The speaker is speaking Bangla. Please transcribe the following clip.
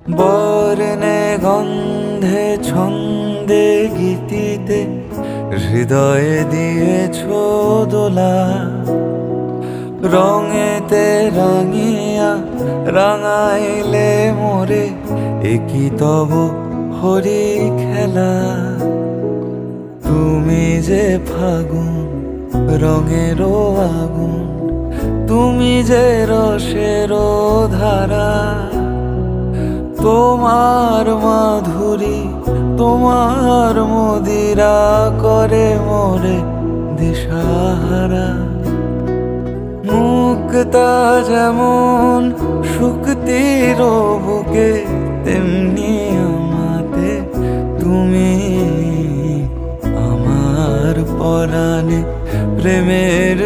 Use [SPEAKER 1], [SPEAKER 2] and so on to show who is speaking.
[SPEAKER 1] বর্ণে গন্ধে ছন্দে গীতিতে হৃদয়ে দিয়েছ দোলা, রঙেতে রাঙিয়া রাঙাইলে মোরে একই তব হরি খেলা। তুমি যে ফাগুন রঙেরও আগুন, তুমি যে রসেরও ধারা, তোমার মাধুরী তোমার মদিরা করে মোরে দিশাহারা। মুক্তা যেমন শুক্তির বুকে, তেমনি আমাতে তুমি আমার পরাণে প্রেমের